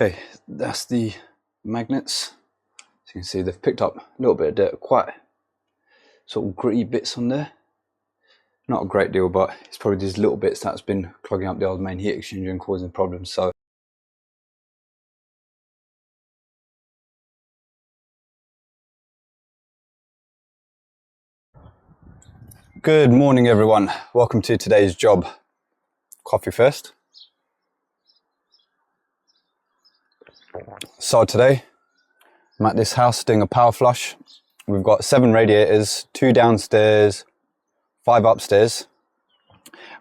Okay, that's the magnets. As you can see, they've picked up a little bit of dirt, quite sort of gritty bits on there. Not a great deal, but it's probably these little bits that's been clogging up the old main heat exchanger and causing problems. So good morning, everyone. Welcome to today's job. Coffee first. So today I'm at this house doing a power flush. We've got 7 radiators, 2 downstairs, 5 upstairs,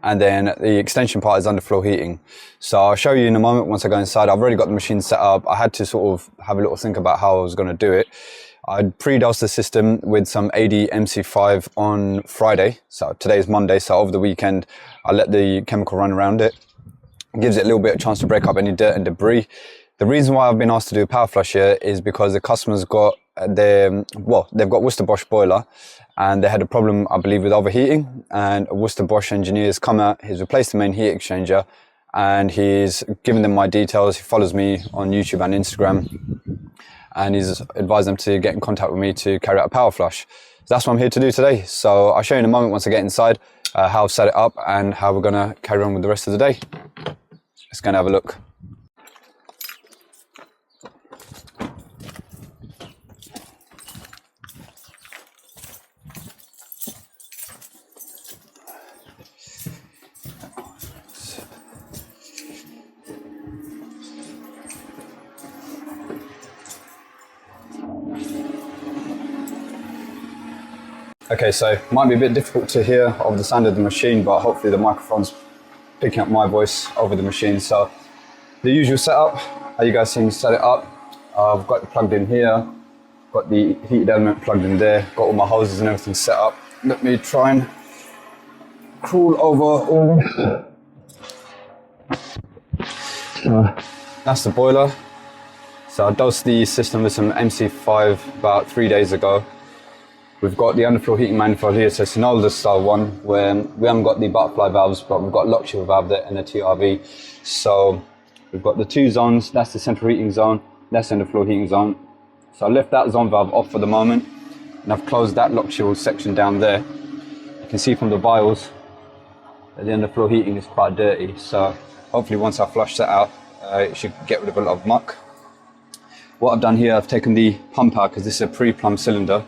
and then the extension part is underfloor heating. So I'll show you in a moment once I go inside. I've already got the machine set up. I had to sort of have a little think about how I was going to do it. I'd pre-dosed the system with some AD MC5 on Friday. So today is Monday, so over the weekend I let the chemical run around it. It gives it a little bit of chance to break up any dirt and debris. The reason why I've been asked to do a power flush here is because the customer's got they've got Worcester Bosch boiler, and they had a problem, I believe, with overheating, and a Worcester Bosch engineer's come out, he's replaced the main heat exchanger, and he's given them my details. He follows me on YouTube and Instagram, and he's advised them to get in contact with me to carry out a power flush. So that's what I'm here to do today. So I'll show you in a moment once I get inside how I've set it up and how we're gonna carry on with the rest of the day. Let's go and have a look. Okay, so it might be a bit difficult to hear over the sound of the machine, but hopefully the microphone's picking up my voice over the machine. So the usual setup, how you guys seen set it up. I've got it plugged in here, got the heated element plugged in there, got all my hoses and everything set up. Let me try and crawl over all this. That's the boiler. So I dosed the system with some MC5 about 3 days ago. We've got the underfloor heating manifold here, so it's an older style one where we haven't got the butterfly valves, but we've got lock shield valve there and a TRV. So we've got the 2 zones, that's the central heating zone, that's the underfloor heating zone. So I left that zone valve off for the moment, and I've closed that lock shield section down there. You can see from the vials that the underfloor heating is quite dirty, so hopefully once I flush that out, it should get rid of a lot of muck. What I've done here, I've taken the pump out because this is a pre-plumbed cylinder.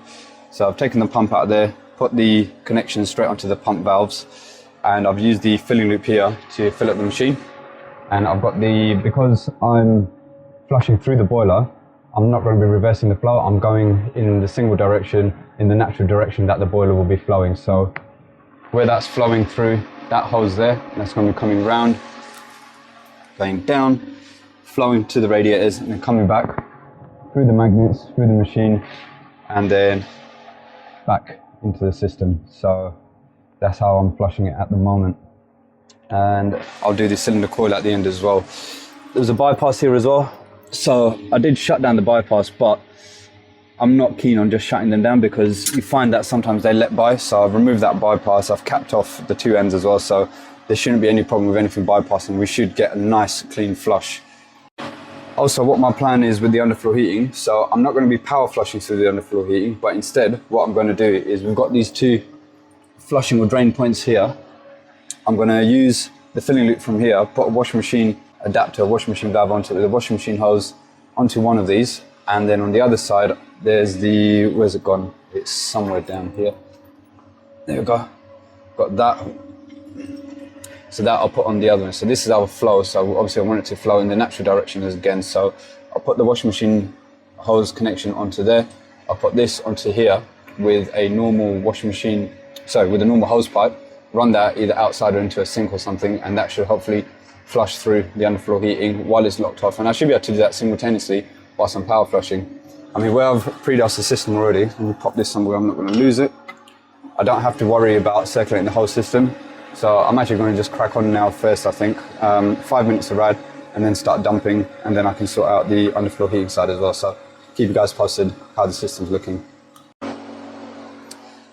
So I've taken the pump out of there, put the connection straight onto the pump valves, and I've used the filling loop here to fill up the machine. And I've got because I'm flushing through the boiler, I'm not going to be reversing the flow, I'm going in the single direction, in the natural direction that the boiler will be flowing. So where that's flowing through, that hose there, that's going to be coming round, going down, flowing to the radiators, and then coming back through the magnets, through the machine, and then back into the system. So that's how I'm flushing it at the moment. And I'll do the cylinder coil at the end as well. There's a bypass here as well. So I did shut down the bypass, but I'm not keen on just shutting them down because you find that sometimes they let by. So I've removed that bypass. I've capped off the 2 ends as well. So there shouldn't be any problem with anything bypassing. We should get a nice clean flush. Also, what my plan is with the underfloor heating, so I'm not going to be power flushing through the underfloor heating, but instead what I'm going to do is we've got these 2 flushing or drain points here. I'm going to use the filling loop from here, put a washing machine adapter, washing machine valve onto the washing machine hose onto one of these, and then on the other side there's the, where's it gone? It's somewhere down here. There we go. Got that. So that I'll put on the other one. So this is our flow. So obviously I want it to flow in the natural direction again. So I'll put the washing machine hose connection onto there. I'll put this onto here with a normal washing machine, with a normal hose pipe. Run that either outside or into a sink or something, and that should hopefully flush through the underfloor heating while it's locked off. And I should be able to do that simultaneously whilst I'm power flushing. I mean, where I've pre-dosed the system already, let me pop this somewhere I'm not going to lose it. I don't have to worry about circulating the whole system. So I'm actually going to just crack on now first, I think. 5 minutes of rad, and then start dumping, and then I can sort out the underfloor heating side as well. So keep you guys posted how the system's looking.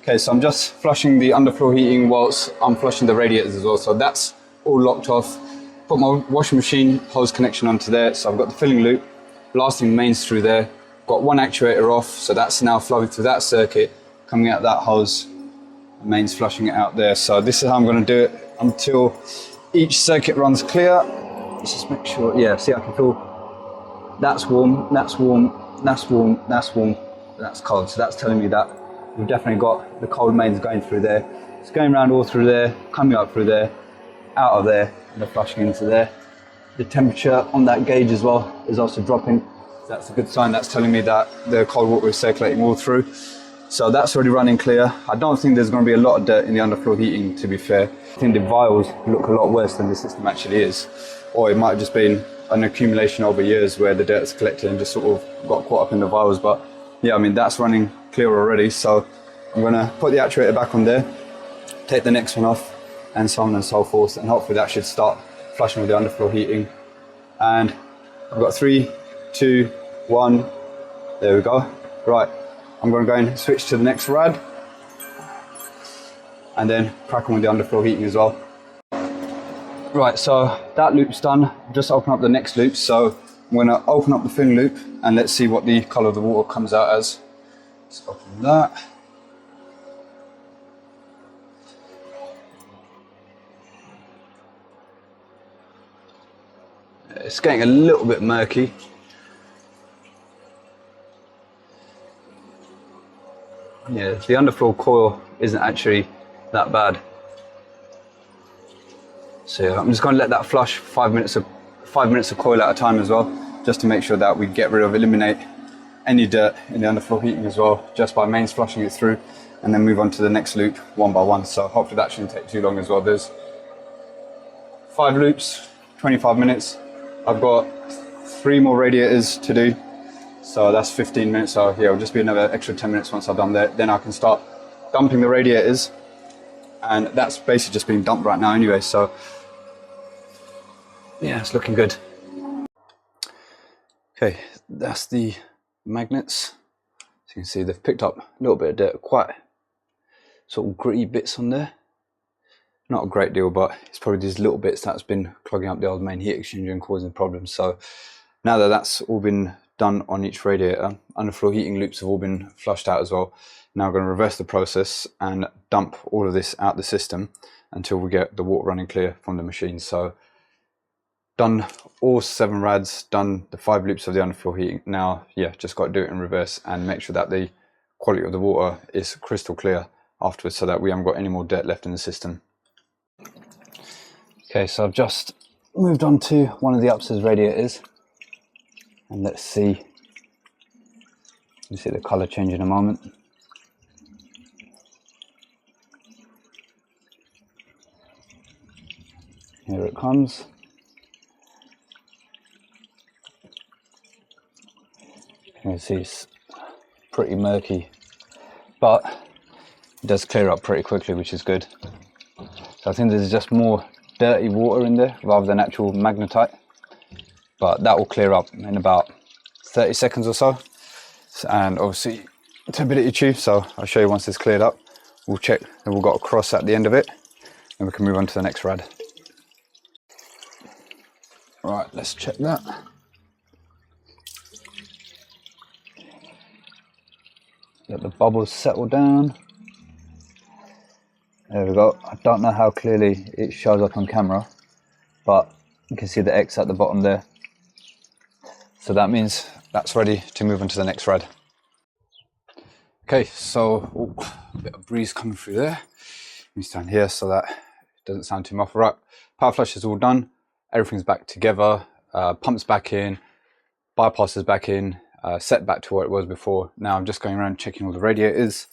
Okay, so I'm just flushing the underfloor heating whilst I'm flushing the radiators as well. So that's all locked off. put my washing machine hose connection onto there. So I've got the filling loop, blasting mains through there. Got one actuator off, so that's now flowing through that circuit, coming out that hose, mains flushing it out there. So this is how I'm going to do it until each circuit runs clear. Let's just make sure, yeah, see I can feel that's warm, that's warm, that's warm, that's warm, that's cold. So that's telling me that we've definitely got the cold mains going through there. It's going around all through there, coming up through there, out of there, and they're flushing into there. The temperature on that gauge as well is also dropping. That's a good sign. That's telling me that the cold water is circulating all through. So that's already running clear. I don't think there's going to be a lot of dirt in the underfloor heating, to be fair. I think the vials look a lot worse than the system actually is. Or it might have just been an accumulation over years where the dirt's collected and just sort of got caught up in the vials. But yeah, I mean, that's running clear already. So I'm going to put the actuator back on there, take the next one off, and so on and so forth. And hopefully that should start flushing with the underfloor heating. And I've got 3, 2, 1. There we go. Right. I'm going to go and switch to the next rad and then crack on with the underfloor heating as well. Right, so that loop's done. Just open up the next loop. So I'm going to open up the fin loop and let's see what the colour of the water comes out as. Let's open that. It's getting a little bit murky. Yeah, the underfloor coil isn't actually that bad. So yeah, I'm just going to let that flush 5 minutes of coil at a time as well, just to make sure that we get rid of, eliminate any dirt in the underfloor heating as well, just by mains flushing it through, and then move on to the next loop one by one. So hopefully that shouldn't take too long as well. There's 5 loops, 25 minutes. I've got 3 more radiators to do. So that's 15 minutes, so yeah, it'll just be another extra 10 minutes once I've done that. Then I can start dumping the radiators, and that's basically just being dumped right now anyway, so yeah, it's looking good. Okay, that's the magnets. As you can see, they've picked up a little bit of dirt, quite sort of gritty bits on there. Not a great deal, but it's probably these little bits that's been clogging up the old main heat exchanger and causing problems. So now that that's all been done on each radiator, underfloor heating loops have all been flushed out as well. Now I'm going to reverse the process and dump all of this out the system until we get the water running clear from the machine. So done all 7 rads, done the 5 loops of the underfloor heating. Now, yeah, just got to do it in reverse and make sure that the quality of the water is crystal clear afterwards, so that we haven't got any more dirt left in the system. Okay, so I've just moved on to one of the upstairs radiators, and let's see. You see the colour change in a moment. Here it comes. You can see it's pretty murky, but it does clear up pretty quickly, which is good. So I think there's just more dirty water in there rather than actual magnetite, but that will clear up in about 30 seconds or so. And obviously turbidity tube, so I'll show you once it's cleared up. We'll check, and we've got a cross at the end of it, and we can move on to the next rad. Right, let's check that. Let the bubbles settle down. There we go. I don't know how clearly it shows up on camera, but you can see the X at the bottom there. So that means that's ready to move on to the next rad. Okay, so a bit of breeze coming through there. Let me stand here so that it doesn't sound too muffled. Right, Powerflush is all done. Everything's back together. Pumps back in, bypass is back in, set back to what it was before. Now I'm just going around checking all the radiators.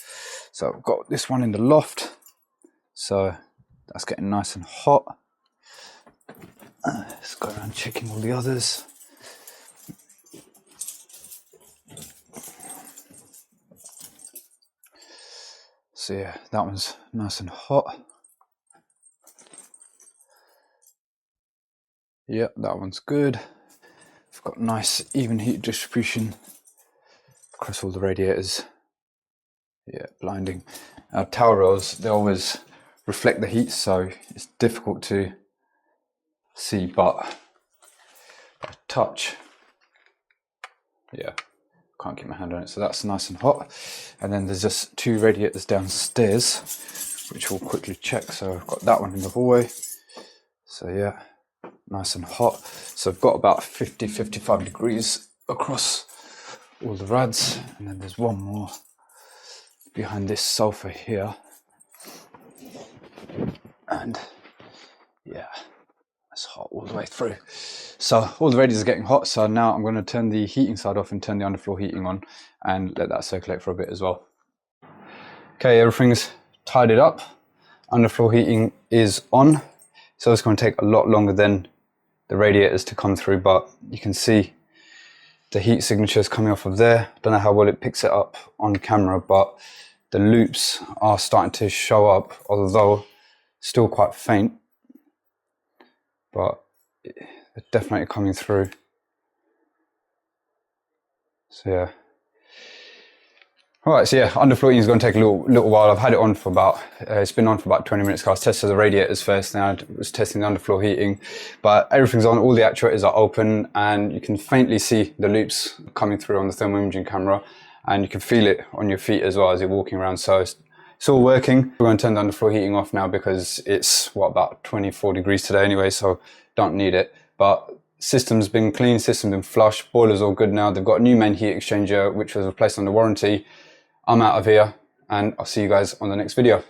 So I've got this one in the loft. So that's getting nice and hot. Let's go around checking all the others. So yeah, that one's nice and hot. Yep, that one's good. We've got nice even heat distribution across all the radiators. Yeah, blinding. Our towel rails, they always reflect the heat, so it's difficult to see, but a touch, yeah, can't get my hand on it, so that's nice and hot. And then there's just 2 radiators downstairs, which we'll quickly check. So I've got that one in the hallway, so yeah, nice and hot. So I've got about 50-55 degrees across all the rads, and then there's one more behind this sofa here, and yeah, it's hot all the way through. So all the radiators are getting hot, so now I'm going to turn the heating side off and turn the underfloor heating on and let that circulate for a bit as well. Okay, everything's tidied up, underfloor heating is on, so it's going to take a lot longer than the radiators to come through, but you can see the heat signature is coming off of there. Don't know how well it picks it up on camera, but the loops are starting to show up, although still quite faint, but they're definitely coming through. So yeah. Alright, so yeah, underfloor heating is going to take a little while. I've had it on for about, it's been on for about 20 minutes. I was testing the radiators first, then I was testing the underfloor heating. But everything's on, all the actuators are open, and you can faintly see the loops coming through on the thermal imaging camera, and you can feel it on your feet as well as you're walking around. So it's all working. We're going to turn the underfloor heating off now because it's, what, about 24 degrees today anyway, so don't need it. But system's been clean, system's been flushed, boiler's all good now. They've got a new main heat exchanger, which was replaced under warranty. I'm out of here, and I'll see you guys on the next video.